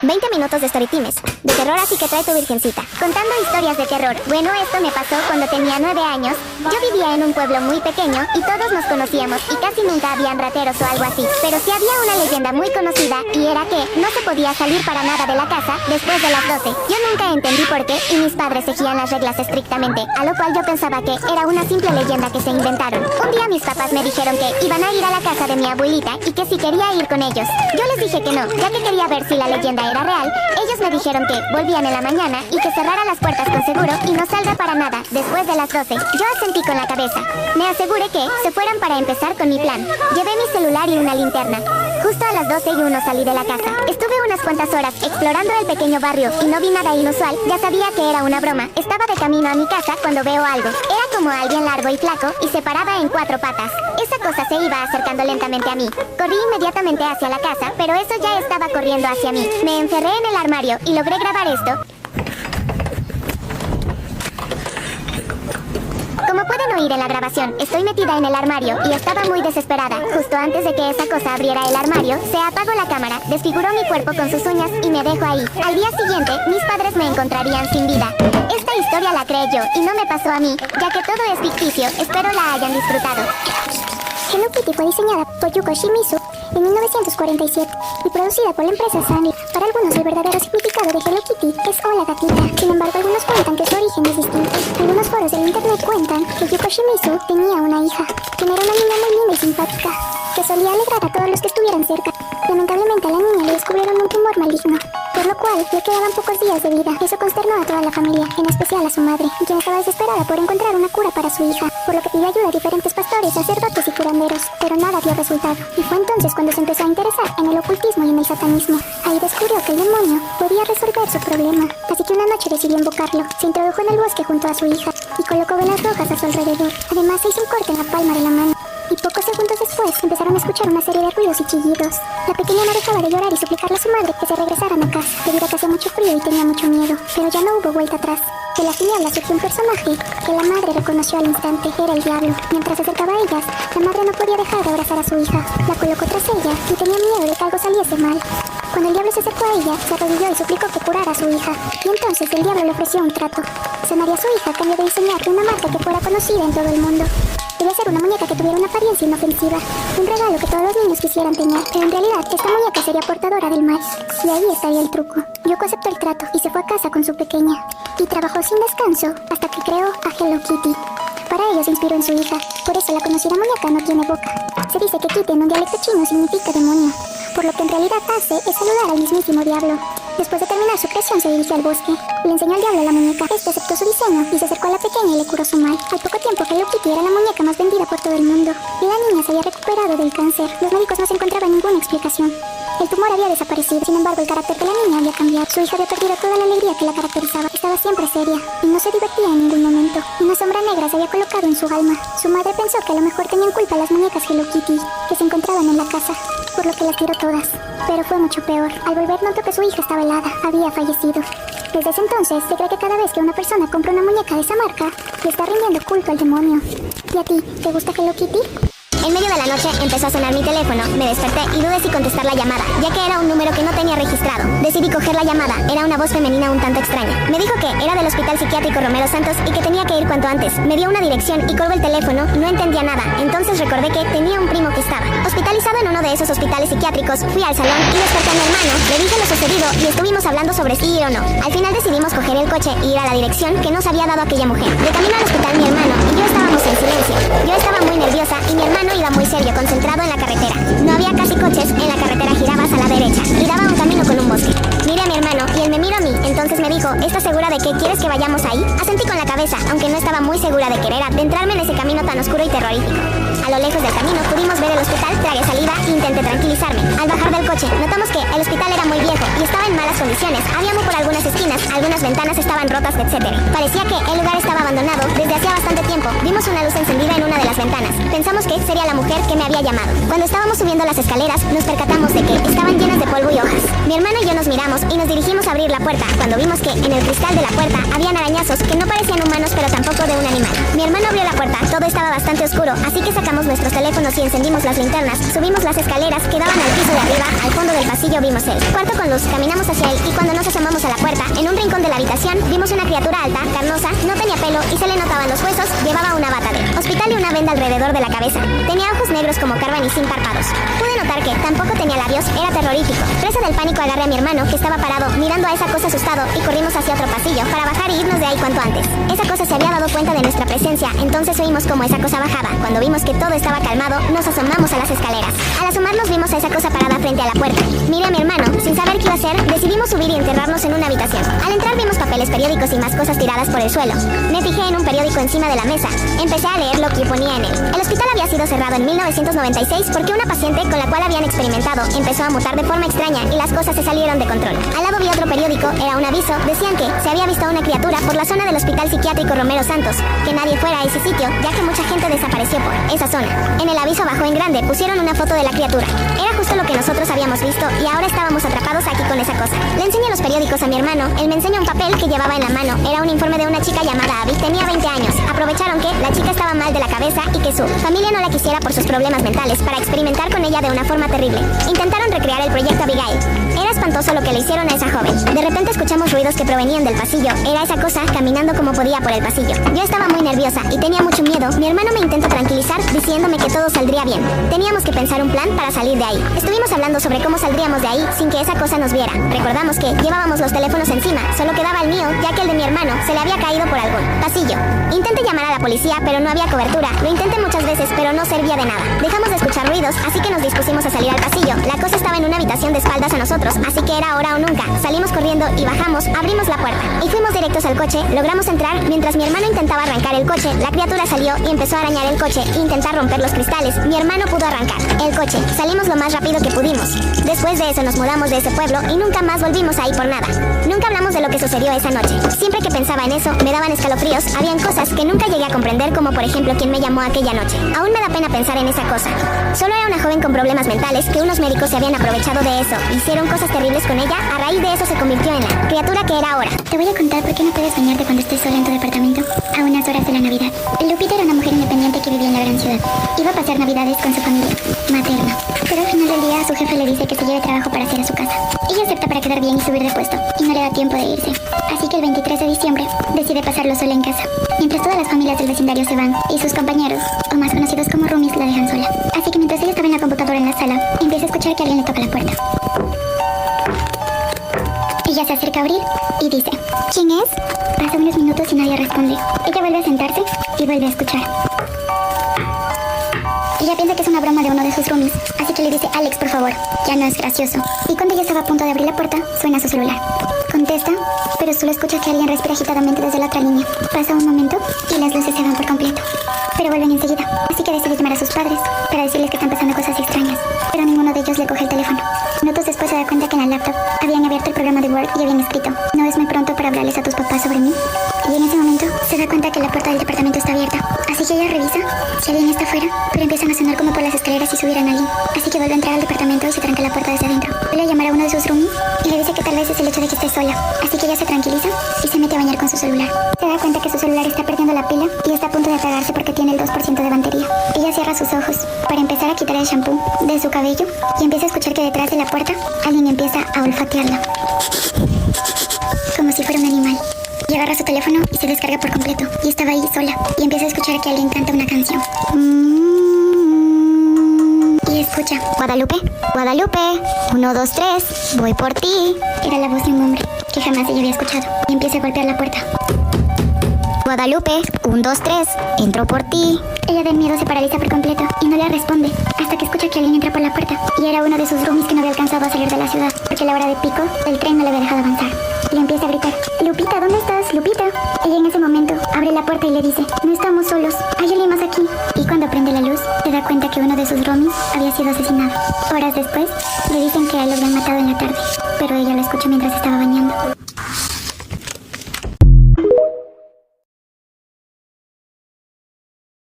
20 minutos de storytimes. De terror, así que trae tu virgencita. Contando historias de terror. Bueno, esto me pasó cuando tenía 9 años. Yo vivía en un pueblo muy pequeño y todos nos conocíamos y casi nunca habían rateros o algo así. Pero sí había una leyenda muy conocida y era que no se podía salir para nada de la casa después de las 12. Yo nunca entendí por qué y mis padres seguían las reglas estrictamente, a lo cual yo pensaba que era una simple leyenda que se inventaron. Un día mis papás me dijeron que iban a ir a la casa de mi abuelita y que si quería ir con ellos. Yo les dije que no, ya que quería ver si la leyenda era real. Ellos me dijeron que volvían en la mañana y que cerrara las puertas con seguro y no salga para nada después de las 12. Yo asentí con la cabeza. Me aseguré que se fueran para empezar con mi plan. Llevé mi celular y una linterna. Justo a las 12:01 salí de la casa. Estuve unas cuantas horas explorando el pequeño barrio y no vi nada inusual. Ya sabía que era una broma. Estaba de camino a mi casa cuando veo algo. Era como alguien largo y flaco y se paraba en 4 patas. Esa cosa se iba acercando lentamente a mí. Corrí inmediatamente hacia la casa, pero eso ya estaba corriendo hacia mí. Me encerré en el armario y logré grabar esto. Como pueden oír en la grabación, estoy metida en el armario y estaba muy desesperada. Justo antes de que esa cosa abriera el armario, se apagó la cámara, desfiguró mi cuerpo con sus uñas y me dejó ahí. Al día siguiente, mis padres me encontrarían sin vida. Esta historia la creé yo y no me pasó a mí, ya que todo es ficticio. Espero la hayan disfrutado. Hello Kitty fue diseñada por Yuko Shimizu en 1947 y producida por la empresa Sunny. Para algunos el verdadero significado de Hello Kitty es Hola gatita. Sin embargo, algunos cuentan que su origen es distinto. Algunos foros del internet cuentan que Yuko Shimizu tenía una hija, quien era una niña muy linda y simpática, que solía alegrar a todos los que estuvieran cerca. Lamentablemente a la niña le descubrieron un tumor maligno, por lo cual le quedaban pocos días de vida. Eso consternó a toda la familia, en especial a su madre, quien estaba desesperada por encontrar una cura para su hija, por lo que pidió ayuda a diferentes pastores, sacerdotes y curanderos, pero nada dio resultado. Y fue entonces cuando se empezó a interesar en el ocultismo y en el satanismo. Ahí descubrió que el demonio podía resolver su problema, así que una noche decidió invocarlo. Se introdujo en el bosque junto a su hija y colocó velas rojas a su alrededor. Además se hizo un corte en la palma de la mano. Y pocos segundos después empezaron a escuchar una serie de ruidos y chillidos. La pequeña no dejaba de llorar y suplicarle a su madre que se regresaran a casa, debido a que hacía mucho frío y tenía mucho miedo. Pero ya no hubo vuelta atrás. De las tinieblas surgió un personaje que la madre reconoció al instante. Era el diablo. Mientras se acercaba a ellas, la madre no podía dejar de abrazar a su hija. La colocó tras ella y tenía miedo de que algo saliese mal. Cuando el diablo se acercó a ella, se arrodilló y suplicó que curara a su hija. Y entonces el diablo le ofreció un trato. Sanaría a su hija a cambio de diseñarle una marca que fuera conocida en todo el mundo. Debía ser una muñeca que tuviera una apariencia inofensiva, un regalo que todos los niños quisieran tener, pero en realidad esta muñeca sería portadora del mal. Y ahí estaría el truco. Yuko aceptó el trato y se fue a casa con su pequeña. Y trabajó sin descanso hasta que creó a Hello Kitty. Para ello se inspiró en su hija, por eso la conocida muñeca no tiene boca. Se dice que Kitty en un dialecto chino significa demonio, por lo que en realidad hace es saludar al mismísimo diablo. Después de terminar su creación se dirigió al bosque. Le enseñó al diablo a la muñeca. Este aceptó su diseño y se acercó a la pequeña y le curó su mal. Al poco tiempo Hello Kitty era la muñeca más vendida por todo el mundo. Y la niña se había recuperado del cáncer. Los médicos no se encontraban ninguna explicación. El tumor había desaparecido, sin embargo el carácter de la niña había cambiado. Su hija había perdido toda la alegría que la caracterizaba. Estaba siempre seria y no se divertía en ningún momento. Una sombra negra se había colocado en su alma. Su madre pensó que a lo mejor tenían culpa las muñecas Hello Kitty que se encontraban en la casa, por lo que las tiró todas. Pero fue mucho peor. Al volver notó que su hija estaba helada. Había fallecido. Desde ese entonces se cree que cada vez que una persona compra una muñeca de esa marca, le está rindiendo culto al demonio. ¿Y a ti, te gusta Hello Kitty? En medio de la noche empezó a sonar mi teléfono. Me desperté y dudé si contestar la llamada, ya que era un número que no tenía registrado. Decidí coger la llamada. Era una voz femenina un tanto extraña. Me dijo que era del Hospital Psiquiátrico Romero Santos y que tenía que ir cuanto antes. Me dio una dirección y colgó el teléfono. No entendía nada. Entonces recordé que tenía un primo que estaba hospitalizado en uno de esos hospitales psiquiátricos. Fui al salón y desperté a mi hermano. Le dije lo sucedido y estuvimos hablando sobre si ir o no. Al final decidimos coger el coche e ir a la dirección que nos había dado aquella mujer. De camino al hospital mi hermano y yo estábamos en silencio. Yo estaba muy nerviosa y mi hermano iba muy serio, concentrado en la carretera. No había casi coches, en la carretera girabas a la derecha y daba un camino con un bosque. Miré a mi hermano y él me miró a mí, entonces me dijo, ¿estás segura de que quieres que vayamos ahí? Asentí con la cabeza, aunque no estaba muy segura de querer adentrarme en ese camino tan oscuro y terrorífico. A lo lejos del camino pudimos ver el hospital, tragué saliva e intenté tranquilizarme. Al bajar del coche, notamos que el hospital era muy viejo y estaba en malas condiciones. Había humo por algunas esquinas, algunas ventanas estaban rotas, etc. Parecía que el lugar estaba abandonado desde hacía bastante tiempo. Vimos una luz encendida en una de las ventanas. Pensamos que sería la mujer que me había llamado. Cuando estábamos subiendo las escaleras, nos percatamos de que estaban llenas de polvo y hojas. Mi hermano y yo nos miramos y nos dirigimos a abrir la puerta, cuando vimos que en el cristal de la puerta habían arañazos que no parecían humanos pero tampoco de un animal. Mi hermano abrió la puerta, todo estaba bastante oscuro, así que sacamos nuestros teléfonos y encendimos las linternas. Subimos las escaleras que daban al piso de arriba. Al fondo del pasillo vimos el cuarto con luz. Caminamos hacia hacia él y cuando nos asomamos a la puerta, en un rincón de la habitación, vimos una criatura alta, carnosa, no tenía pelo y se le notaban los huesos, llevaba una bata de hospital y una venda alrededor de la cabeza. Tenía ojos negros como carbón y sin párpados. Pude notar que tampoco tenía labios, era terrorífico. Presa del pánico agarré a mi hermano, que estaba parado, mirando a esa cosa asustado, y corrimos hacia otro pasillo, para bajar y irnos de ahí cuanto antes. Esa cosa se había dado cuenta de nuestra presencia, entonces oímos como esa cosa bajaba. Cuando vimos que todo estaba calmado, nos asomamos a las escaleras. Al asomarnos vimos a esa cosa parada frente a la puerta. Miré a mi hermano, sin saber qué iba a hacer, decidimos subir y enterrarnos en una habitación. Al entrar vimos papeles periódicos y más cosas tiradas por el suelo. Me fijé en un periódico encima de la mesa. Empecé a leer lo que ponía en él. El hospital había sido cerrado en 1996 porque una paciente con la cual habían experimentado empezó a mutar de forma extraña y las cosas se salieron de control. Al lado vi otro periódico, era un aviso, decían que se había visto a una criatura por la zona del Hospital Psiquiátrico Romero Santos, que nadie fuera a ese sitio, ya que mucha gente desapareció por esa zona. En el aviso abajo en grande pusieron una foto de la criatura. Era justo lo que nosotros habíamos visto y ahora estábamos atrapados aquí con esa cosa. Le enseño los periódicos a mi hermano, él me enseña un papel que llevaba en la mano. Era un informe de una chica llamada Abby, tenía 20 años. Aprovecharon que la chica estaba mal de la cabeza y que su familia no la quisiera por sus problemas mentales para experimentar con ella de una forma terrible. Intentaron recrear el proyecto Abigail. Era espantoso lo que le hicieron a esa joven. De repente escuchamos ruidos que provenían del pasillo. Era esa cosa caminando como podía por el pasillo. Yo estaba muy nerviosa y tenía mucho miedo. Mi hermano me intentó tranquilizar diciéndome que todo saldría bien. Teníamos que pensar un plan para salir de ahí. Estuvimos hablando sobre cómo saldríamos de ahí sin que esa cosa nos viera. Recordamos que llevábamos los teléfonos encima, solo quedaba el mío, ya que el de mi hermano se le había caído por algún pasillo. Intenté llamar a la policía, pero no había cobertura. Lo intenté muchas veces, pero no servía de nada. Dejamos de escuchar ruidos, así que nos dispusimos a salir al pasillo. La cosa estaba en una habitación de espaldas a nosotros, así que era ahora o nunca. Salimos corriendo y bajamos, abrimos la puerta y fuimos directos al coche. Logramos entrar mientras mi hermano intentaba arrancar el coche. La criatura salió y empezó a arañar el coche e intentar romper los cristales. Mi hermano pudo arrancar el coche. Salimos lo más rápido que pudimos. Después de eso nos mudamos de ese pueblo y nunca más volvimos ahí por nada. Nunca hablamos de lo que sucedió esa noche. Siempre que pensaba en eso, me daban escalofríos. Habían cosas que nunca llegué a comprender, como por ejemplo quién me llamó aquella noche. Aún me da pena pensar en esa cosa. Solo era una joven con problemas mentales que unos médicos se habían aprovechado de eso. Hicieron cosas terribles con ella. A raíz de eso se convirtió en la criatura que era ahora. Te voy a contar por qué no puedes bañarte cuando estés sola en tu departamento a unas horas de la Navidad. Lupita era una mujer independiente que vivía en la gran ciudad. Iba a pasar Navidades con su familia materna. Pero al final del día su jefe le dice que se lleve trabajo para hacer a su casa. Ella acepta para quedar bien y subir de puesto, y no le da tiempo de irse. Así que el 23 de diciembre decide pasarlo sola en casa, mientras todas las familias del vecindario se van y sus compañeros, o más conocidos como roomies, la dejan sola. Así que mientras ella estaba en la computadora en la sala, empieza a escuchar que alguien le toca la puerta. Ella se acerca a abrir y dice: ¿quién es? Pasa unos minutos y nadie responde. Ella vuelve a sentarse y vuelve a escuchar. Ella piensa que es una broma de uno de sus roomies, así que le dice: Alex, por favor, ya no es gracioso. Y cuando ella estaba a punto de abrir la puerta, suena su celular. Contesta, pero solo escucha que alguien respira agitadamente desde la otra línea. Pasa un momento y las luces se van por completo, pero vuelven enseguida. Así que decide llamar a sus padres para decirles que están pasando cosas extrañas, pero ninguno de ellos le coge el teléfono. Minutos después se da cuenta que en la laptop habían abierto el programa de Word y habían escrito: no es muy pronto para hablarles a tus papás sobre mí. Y en ese momento se da cuenta que la puerta del departamento está abierta, así que ella revisa si alguien está afuera, pero empiezan a sonar como por las escaleras y subir a alguien. Así que vuelve a entrar al departamento y se tranca la puerta desde adentro. Vuelve a llamar a uno de sus roomies y le dice que tal vez es el hecho de que esté sola, así que ella se tranquiliza y se mete a bañar con su celular. Se da cuenta que su celular está perdiendo la pila y está a punto de apagarse porque tiene el 2% de batería. Ella cierra sus ojos para empezar a quitar el shampoo de su cabello y empieza a escuchar que detrás de la puerta alguien empieza a olfatearla, como si fuera un animal. Y agarra su teléfono y se descarga por completo. Y estaba ahí sola. Y empieza a escuchar que alguien canta una canción. Y escucha: Guadalupe, Guadalupe, 1, 2, 3, voy por ti. Era la voz de un hombre que jamás ella había escuchado. Y empieza a golpear la puerta. Guadalupe, 1, 2, 3, entro por ti. Ella del miedo se paraliza por completo y no le responde hasta que escucha que alguien entra por la puerta. Y era uno de sus roomies que no había alcanzado a salir de la ciudad porque a la hora de pico el tren no le había dejado avanzar. Y le empieza a gritar: Lupita, ¿dónde estás? Lupita. Ella en ese momento abre la puerta y le dice: no estamos solos, hay alguien más aquí. Y cuando prende la luz se da cuenta que uno de sus roomies había sido asesinado. Horas después le dicen que a él lo habían matado en la tarde, pero ella lo escucha mientras estaba bañando.